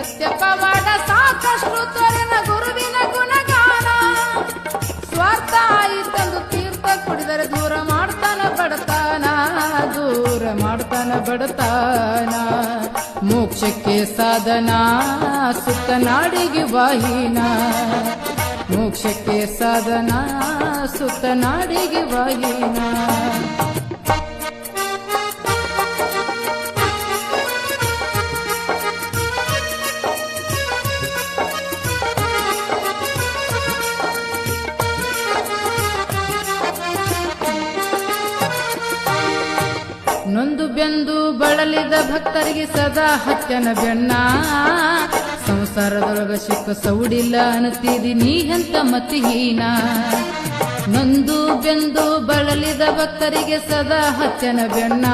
ಸತ್ಯ ಪವಾಡ ಸಾಕಷ್ಟು ತೊರೆನ ಗುರುವಿನ ಗುಣಗಾನ ಸ್ವಾರ್ಥ ಆಯಿತಂದು ತೀರ್ಥ ಕುಡಿದರೆ ದೂರ ಮಾಡ್ತಾನ ಬಡತಾನ ದೂರ ಮಾಡ್ತಾನ ಬಡತಾನ ಮೋಕ್ಷಕ್ಕೆ ಸಾಧನ ಸುತ್ತ ನಾಡಿಗೆ ವಾಹಿನ ಮೋಕ್ಷಕ್ಕೆ ಸಾಧನ ಸುತ್ತ ನಾಡಿಗೆ ವಾಹಿನ ನೊಂದು ಬೆಂದು ಬಳಲಿದ ಭಕ್ತರಿಗೆ ಸದಾ ಹತ್ಯನ ಬೆಣ್ಣ ಸಂಸಾರದೊಳಗ ಸಿಕ್ಕ ಸೌಡಿಲ್ಲ ಅನ್ನುತ್ತೀದಿ ನೀ ಎಂತ ಮತಿಹೀನ ನೊಂದು ಬೆಂದು ಬಳಲಿದ ಭಕ್ತರಿಗೆ ಸದಾ ಹತ್ಯನ ಬೆಣ್ಣ